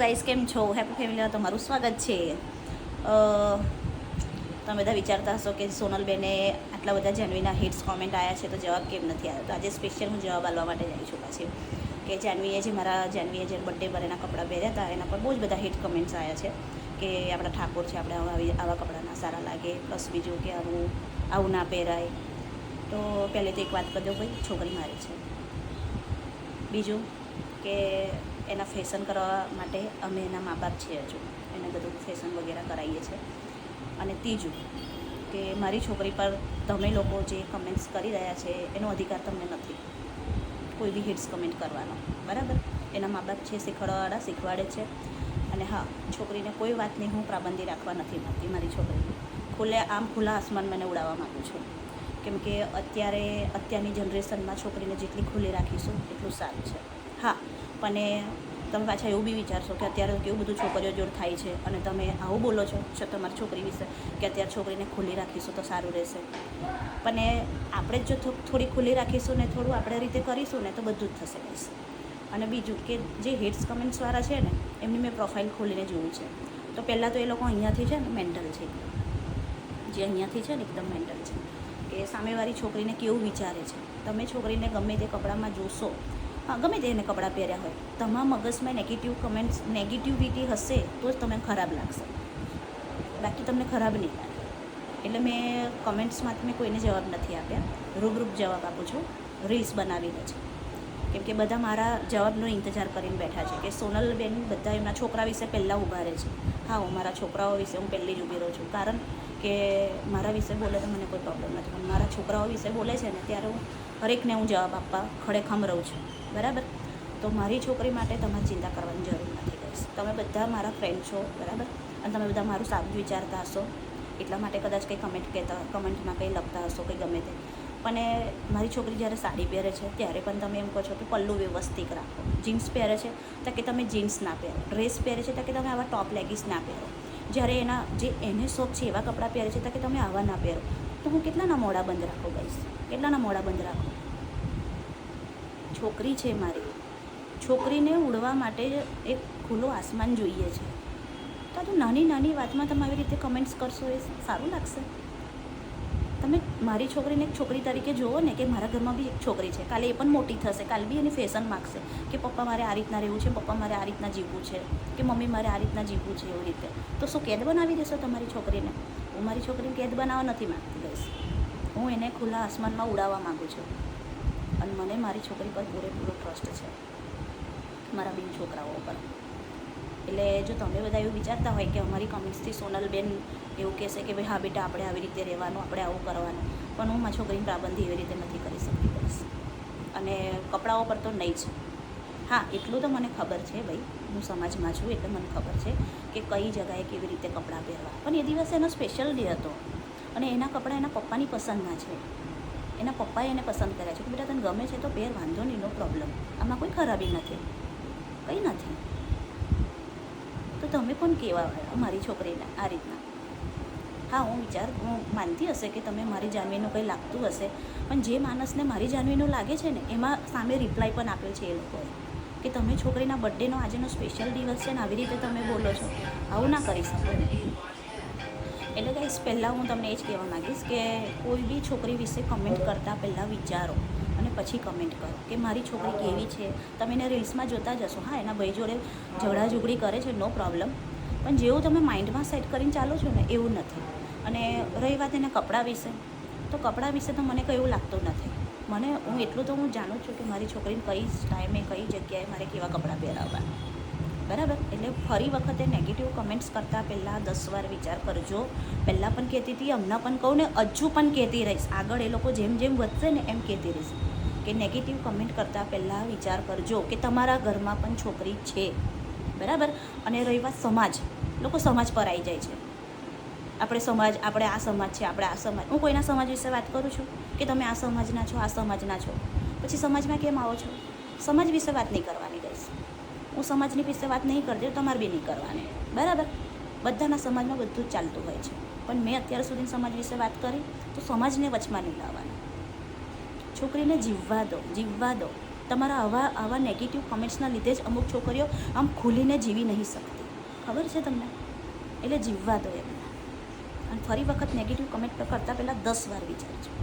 Guys, કેમ છો? Happy ફેમિલીમાં તમારું સ્વાગત છે. તમે બધા વિચારતા હશો કે સોનલબેને આટલા બધા જાનવીના હિટ્સ કોમેન્ટ આવ્યા છે તો જવાબ કેમ નથી આવ્યો. તો આજે સ્પેશિયલ હું જવાબ આપવા માટે જઈ છું પાછી કે જાનવીએ જે બર્થડે પર એના કપડાં પહેર્યા હતા એના પર બહુ જ બધા હિટ કમેન્ટ્સ આવ્યા છે કે આપણા ઠાકોર છે, આપણે આવા કપડાં ના સારા લાગે, પ્લસ બીજું કે આવું ના પહેરાય. તો પહેલે તો એક વાત કરી દઉં, ભાઈ છોકરી મારી છે. બીજું કે એના ફેશન કરવા માટે અમે એના મા બાપ છીએ, હજુ એને બધું ફેશન વગેરે કરાવીએ છીએ. અને ત્રીજું કે મારી છોકરી પર તમે લોકો જે કમેન્ટ્સ કરી રહ્યા છે એનો અધિકાર તમને નથી કોઈ બી હિટ્સ કમેન્ટ કરવાનો, બરાબર? એના મા બાપ છે, શીખવાડવાવાળા શીખવાડે છે. અને હા, છોકરીને કોઈ વાતની હું પાબંદી રાખવા નથી માંગતી. મારી છોકરીને ખુલ્લા આસમાન મને ઉડાવવા માગું છું, કેમ કે અત્યારની જનરેશનમાં છોકરીને જેટલી ખુલ્લી રાખીશું એટલું સારું છે. હા, પણ તમે પાછા એવું બી વિચારશો કે અત્યારે કેવું બધું છોકરીઓ જોડ થાય છે અને તમે આવું બોલો છો તમારી છોકરી વિશે કે અત્યારે છોકરીને ખુલ્લી રાખીશું તો સારું રહેશે. પણ આપણે જો થોડી ખુલ્લી રાખીશું ને થોડું આપણે રીતે કરીશું ને તો બધું જ થશે બસ. અને બીજું કે જે હિટ્સ કમેન્ટ્સવાળા છે ને એમની મેં પ્રોફાઇલ ખોલીને જોયું છે. તો પહેલાં તો એ લોકો અહીંયાથી છે ને મેન્ટલ છે, જે અહીંયાથી છે ને એકદમ મેન્ટલ છે કે સામેવાળી છોકરીને કેવું વિચારે છે. તમે છોકરીને ગમે તે કપડામાં જોશો, હા, ગમે તે એને કપડાં પહેર્યા હોય, તમારા મગજમાં નેગેટિવિટી હશે તો જ તમને ખરાબ લાગશે, બાકી તમને ખરાબ નહીં લાગે. એટલે મેં કમેન્ટ્સમાં મેં કોઈને જવાબ નથી આપ્યા, રૂબરૂપ જવાબ આપું છું, રીલ્સ બનાવીને છે. કેમ કે બધા મારા જવાબનો ઇંતજાર કરીને બેઠા છે કે સોનલબેન બધા એમના છોકરા વિશે પહેલાં ઊભા રહે છે. હા, હું મારા છોકરાઓ વિશે હું પહેલી જ ઊભી રહું છું, કારણ કે મારા વિશે બોલે તો મને કોઈ પ્રોબ્લેમ નથી, પણ મારા છોકરાઓ વિશે બોલે છે ને ત્યારે હરેકને હું જવાબ આપવા ખડેખમ રહું છું, બરાબર? તો મારી છોકરી માટે તમારે ચિંતા કરવાની જરૂર નથી ગઈશ. તમે બધા મારા ફ્રેન્ડ છો, બરાબર? અને તમે બધા મારું સારું વિચારતા હશો, એટલા માટે કદાચ કંઈ કમેન્ટમાં કંઈ લખતા હશો, કંઈ ગમે તે. પણ મારી છોકરી જ્યારે સાડી પહેરે છે ત્યારે પણ તમે એમ કહો છો કે પલ્લું વ્યવસ્થિત રાખો. જીન્સ પહેરે છે તો કે તમે જીન્સ ના પહેરો, ડ્રેસ પહેરે છે તો કે તમે આવા ટોપ લેગીસ ના પહેરો. જ્યારે એને શોખ છે એવા કપડાં પહેરે છે તો કે તમે આવા ના પહેરો. તો હું કેટલાના મોઢા બંધ રાખો ગઈશ? કેટલાના મોઢા બંધ રાખો? છોકરી છે મારી, છોકરીને ઉડવા માટે એક ખુલ્લો આસમાન જોઈએ છે. તો નાની નાની વાતમાં તમે આવી રીતે કમેન્ટ્સ કરશો એ સારું લાગશે? તમે મારી છોકરીને એક છોકરી તરીકે જુઓ ને કે મારા ઘરમાં બી એક છોકરી છે, કાલે એ પણ મોટી થશે, કાલે બી એની ફેશન માગશે કે પપ્પા મારે આ રીતના રહેવું છે, પપ્પા મારે આ રીતના જીવવું છે, કે મમ્મી મારે આ રીતના જીવવું છે. એવી રીતે તો શું કેદ બનાવી દેશો તમારી છોકરીને? હું મારી છોકરીને કેદ બનાવવા નથી માગતી ગઈશ. હું એને ખુલ્લા આસમાનમાં ઉડાવવા માગું છું. અને મને મારી છોકરી પર પૂરેપૂરો ટ્રસ્ટ છે, મારા બેન છોકરાઓ પર. એટલે જો તમે બધા એવું વિચારતા હોય કે અમારી કમેન્ટ્સથી સોનલબેન એવું કહેશે કે ભાઈ હા બેટા આપણે આવી રીતે રહેવાનું, આપણે આવું કરવાનું, પણ હું મારી છોકરીની પાબંદી એવી રીતે નથી કરી શકતી બસ. અને કપડાઓ પર તો નહીં જ. હા, એટલું તો મને ખબર છે ભાઈ, હું સમાજમાં છું એટલે મને ખબર છે કે કઈ જગાએ કેવી રીતે કપડાં પહેરવા. પણ એ દિવસે એનો સ્પેશિયલ ડે હતો અને એના કપડાં એના પપ્પાની પસંદના છે. એના પપ્પાએ એને પસંદ કર્યા છે કે બેટા તને ગમે છે તો પહેર, વાંધો નહીં, નો પ્રોબ્લેમ, આમાં કોઈ ખરાબી નથી, કંઈ નથી. તો તમે પણ કહેવા મારી છોકરીને આ રીતના? હા, હું માનતી હશે કે તમે મારી જાનવીનું કંઈ લાગતું હશે, પણ જે માણસને મારી જાનવીનું લાગે છે ને એમાં સામે રિપ્લાય પણ આપેલ છે એ લોકોએ કે તમે છોકરીના બર્થડેનો આજેનો સ્પેશિયલ દિવસ છે ને આવી રીતે તમે બોલો છો, આવું ના કરી શકો. એટલે ગાઈસ, પહેલાં હું તમને એ જ કહેવા માગીશ કે કોઈ બી છોકરી વિશે કમેન્ટ કરતાં પહેલાં વિચારો અને પછી કમેન્ટ કરો કે મારી છોકરી કેવી છે. તમે એને રીલ્સમાં જોતા જશો, હા, એના ભાઈ જોડે ઝઘડાઝઘડી કરે છે, નો પ્રોબ્લેમ, પણ જેવું તમે માઇન્ડમાં સેટ કરીને ચાલો છો ને એવું નથી. અને રહી વાત એના કપડાં વિશે, તો કપડાં વિશે તો મને કંઈ એવું લાગતું નથી. હું એટલું તો હું જાણું છું કે મારી છોકરીને કઈ ટાઈમે કઈ જગ્યાએ મારે કેવા કપડાં પહેરાવવા, બરાબર? એટલે ફરી વખતે નેગેટિવ કમેન્ટ્સ કરતાં પહેલાં 10 વાર વિચાર કરજો. પહેલાં પણ કહેતી હતી, હમણાં પણ કહું ને હજુ પણ કહેતી રહીશ. આગળ એ લોકો જેમ જેમ વધશે ને એમ કહેતી રહીશ કે નેગેટિવ કમેન્ટ કરતાં પહેલાં વિચાર કરજો કે તમારા ઘરમાં પણ છોકરી છે, બરાબર? અને રહી વાત સમાજ, લોકો સમાજ પર આવી જાય છે. આપણે આ સમાજ છે, આપણે આ સમાજ. હું કોઈના સમાજ વિશે વાત કરું છું કે તમે આ સમાજના છો, આ સમાજના છો, પછી સમાજમાં કેમ આવો છો? સમાજ વિશે વાત નહીં કરવાની ગઈશ. હું સમાજની વિશે વાત નહીં કરતી, તમારે બી નહીં કરવાની, બરાબર? બધાના સમાજમાં બધું જ ચાલતું હોય છે, પણ મેં અત્યાર સુધી સમાજ વિશે વાત કરી તો સમાજને વચમાં નહીં લાવવાની. છોકરીને જીવવા દો, તમારા આવા નેગેટિવ કમેન્ટ્સના લીધે જ અમુક છોકરીઓ આમ ખુલીને જીવી નહીં શકતી. ખબર છે તમને? એટલે જીવવા દો એમને. અને ફરી વખત નેગેટિવ કમેન્ટ કરતાં પહેલાં 10 વાર વિચારજો.